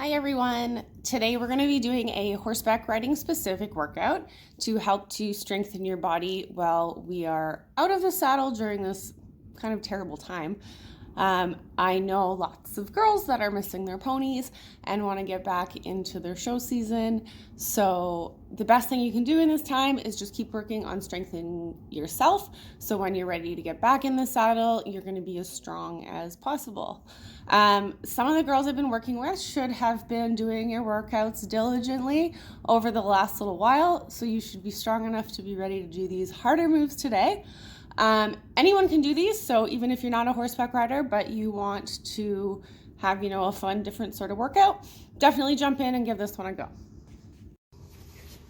Hi everyone. Today we're going to be doing a horseback riding specific workout to help to strengthen your body while we are out of the saddle during this kind of terrible time. I know lots of girls that are missing their ponies and want to get back into their show season. So the best thing you can do in this time is just keep working on strengthening yourself. So when you're ready to get back in the saddle, you're going to be as strong as possible. Some of the girls I've been working with should have been doing your workouts diligently over the last little while. So you should be strong enough to be ready to do these harder moves today. Anyone can do these, so even if you're not a horseback rider but you want to have, a fun, different sort of workout, definitely jump in and give this one a go.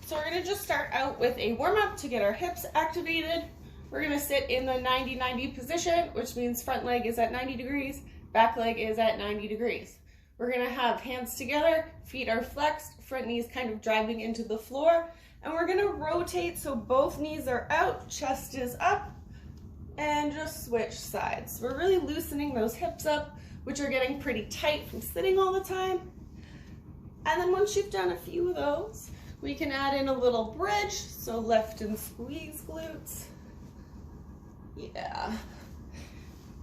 So we're going to just start out with a warm-up to get our hips activated. We're going to sit in the 90-90 position, which means front leg is at 90 degrees, back leg is at 90 degrees. We're going to have hands together, feet are flexed, front knees kind of driving into the floor, and we're going to rotate so both knees are out, chest is up, and just switch sides. We're really loosening those hips up, which are getting pretty tight from sitting all the time. And then once you've done a few of those, we can add in a little bridge, so lift and squeeze glutes. Yeah.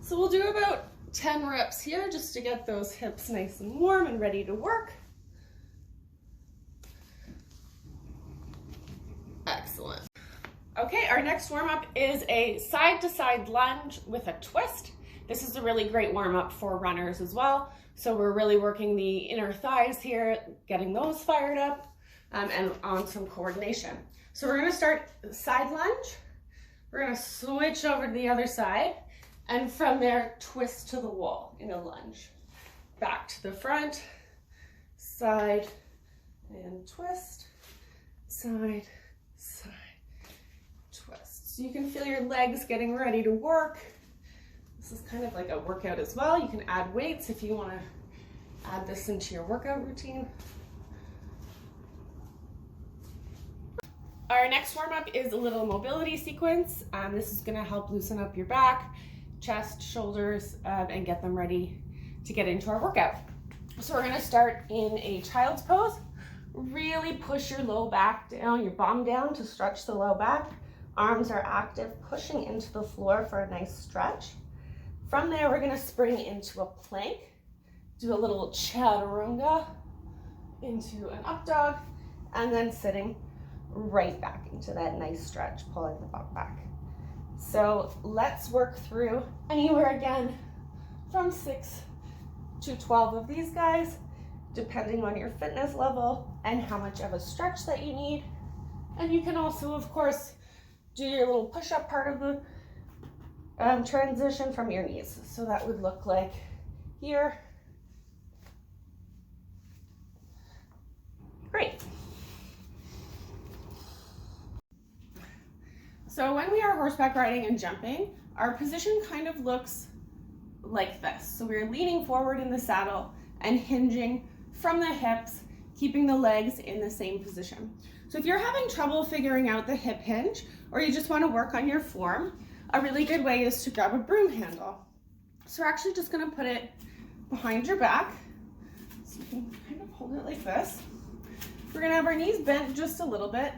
So we'll do about 10 reps here just to get those hips nice and warm and ready to work. Excellent. Okay, our next warm-up is a side-to-side lunge with a twist. This is a really great warm-up for runners as well. So we're really working the inner thighs here, getting those fired up, and on some coordination. So we're gonna start side lunge. We're gonna switch over to the other side, and from there, twist to the wall in a lunge. Back to the front, side, and twist, side, side. Twist. So you can feel your legs getting ready to work. This is kind of like a workout as well. You can add weights if you want to add this into your workout routine. Our next warm-up is a little mobility sequence. This is going to help loosen up your back, chest, shoulders, and get them ready to get into our workout. So we're going to start in a child's pose. Really push your low back down, your bum down to stretch the low back. Arms are active, pushing into the floor for a nice stretch. From there, we're gonna spring into a plank, do a little chaturanga into an up dog, and then sitting right back into that nice stretch, pulling the butt back. So let's work through anywhere again from 6 to 12 of these guys, depending on your fitness level and how much of a stretch that you need. And you can also, of course, do your little push-up part of the transition from your knees. So that would look like here. Great. So when we are horseback riding and jumping, our position kind of looks like this. So we're leaning forward in the saddle and hinging from the hips, keeping the legs in the same position. So if you're having trouble figuring out the hip hinge, or you just want to work on your form, a really good way is to grab a broom handle. So we're actually just going to put it behind your back. So you can kind of hold it like this. We're going to have our knees bent just a little bit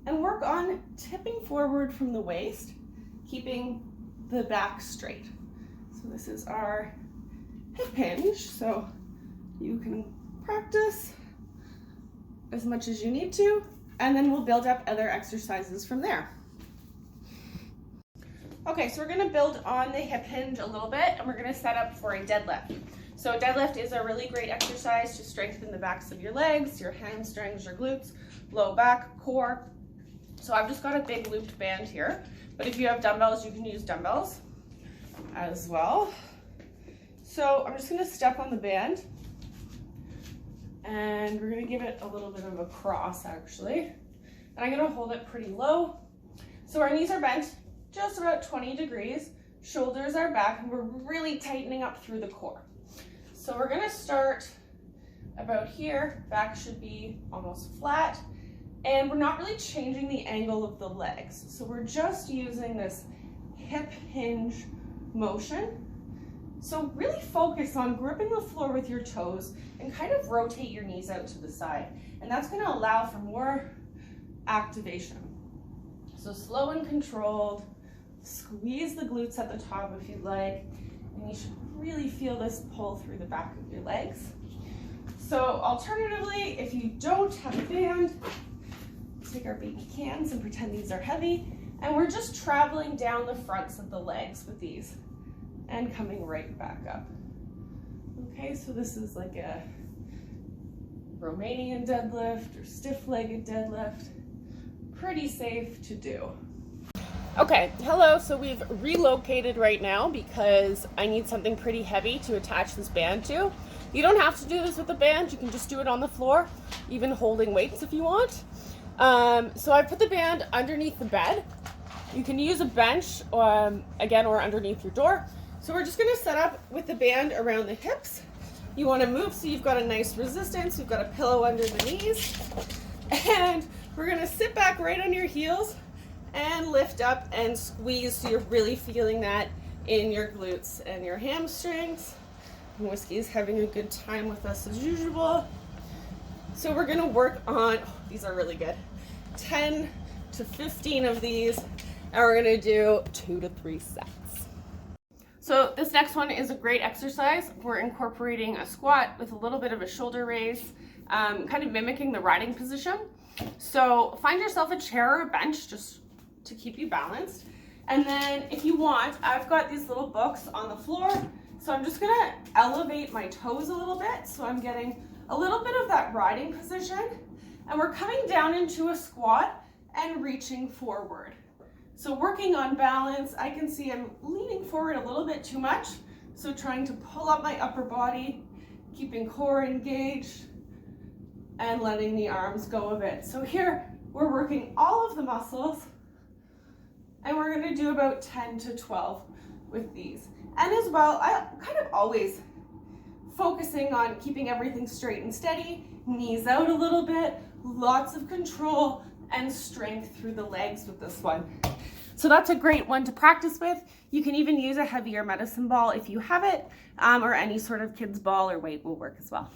and work on tipping forward from the waist, keeping the back straight. So this is our hip hinge. So you can practice as much as you need to, and then we'll build up other exercises from there. Okay, so we're gonna build on the hip hinge a little bit, and we're gonna set up for a deadlift. So a deadlift is a really great exercise to strengthen the backs of your legs, your hamstrings, your glutes, low back, core. So I've just got a big looped band here, but if you have dumbbells, you can use dumbbells as well. So I'm just gonna step on the band, and we're gonna give it a little bit of a cross actually. And I'm gonna hold it pretty low. So our knees are bent just about 20 degrees, shoulders are back, and we're really tightening up through the core. So we're gonna start about here, back should be almost flat, and we're not really changing the angle of the legs. So we're just using this hip hinge motion So really focus on gripping the floor with your toes and kind of rotate your knees out to the side. And that's going to allow for more activation. So slow and controlled. Squeeze the glutes at the top if you'd like. And you should really feel this pull through the back of your legs. So alternatively, if you don't have a band, take our baby cans and pretend these are heavy. And we're just traveling down the fronts of the legs with these and coming right back up. Okay, so this is like a Romanian deadlift or stiff-legged deadlift. Pretty safe to do. Okay, hello, so we've relocated right now because I need something pretty heavy to attach this band to. You don't have to do this with a band, you can just do it on the floor, even holding weights if you want. So I put the band underneath the bed. You can use a bench, again, or underneath your door. So we're just gonna set up with the band around the hips. You wanna move so you've got a nice resistance, you've got a pillow under the knees, and we're gonna sit back right on your heels and lift up and squeeze so you're really feeling that in your glutes and your hamstrings. And Whiskey's having a good time with us as usual. So we're gonna work on, these are really good, 10 to 15 of these, and we're gonna do 2 to 3 sets. So this next one is a great exercise. We're incorporating a squat with a little bit of a shoulder raise, kind of mimicking the riding position. So find yourself a chair or a bench just to keep you balanced. And then if you want, I've got these little books on the floor. So I'm just gonna elevate my toes a little bit. So I'm getting a little bit of that riding position. And we're coming down into a squat and reaching forward. So working on balance, I can see I'm leaning forward a little bit too much. So trying to pull up my upper body, keeping core engaged, and letting the arms go a bit. So here, we're working all of the muscles, and we're gonna do about 10 to 12 with these. And as well, I kind of always focusing on keeping everything straight and steady, knees out a little bit, lots of control and strength through the legs with this one. So that's a great one to practice with. You can even use a heavier medicine ball if you have it, or any sort of kid's ball or weight will work as well.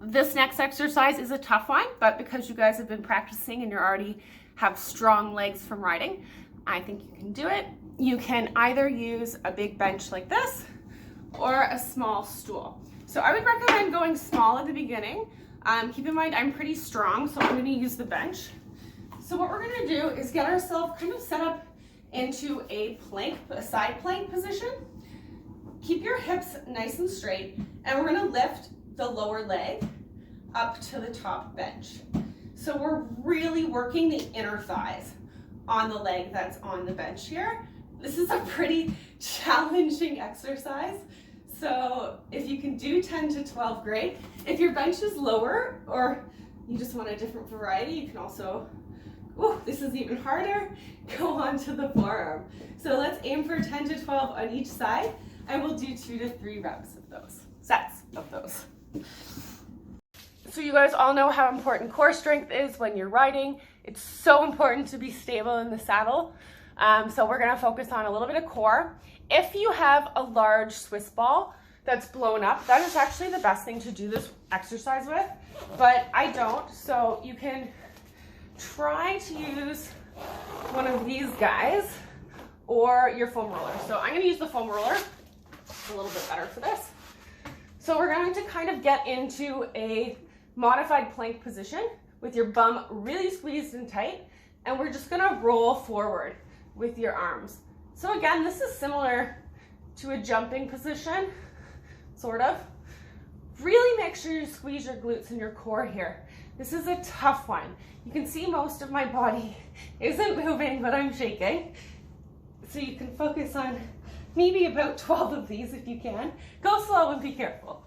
This next exercise is a tough one, but because you guys have been practicing and you already have strong legs from riding, I think you can do it. You can either use a big bench like this or a small stool. So I would recommend going small at the beginning. Keep in mind I'm pretty strong, so I'm going to use the bench. So what we're going to do is get ourselves kind of set up into a plank, a side plank position. Keep your hips nice and straight, and we're going to lift the lower leg up to the top bench. So we're really working the inner thighs on the leg that's on the bench here. This is a pretty challenging exercise. So if you can do 10 to 12, great. If your bench is lower or you just want a different variety, you can also, this is even harder, go on to the forearm. So let's aim for 10 to 12 on each side, and we'll do 2 to 3 reps of those, sets of those. So you guys all know how important core strength is when you're riding. It's so important to be stable in the saddle. So we're gonna focus on a little bit of core. If you have a large Swiss ball that's blown up, that is actually the best thing to do this exercise with, but I don't. So you can try to use one of these guys or your foam roller. So I'm gonna use the foam roller, it's a little bit better for this. So we're going to kind of get into a modified plank position with your bum really squeezed and tight, and we're just gonna roll forward with your arms. So again, this is similar to a jumping position, sort of. Really make sure you squeeze your glutes and your core here. This is a tough one. You can see most of my body isn't moving, but I'm shaking. So you can focus on maybe about 12 of these if you can. Go slow and be careful.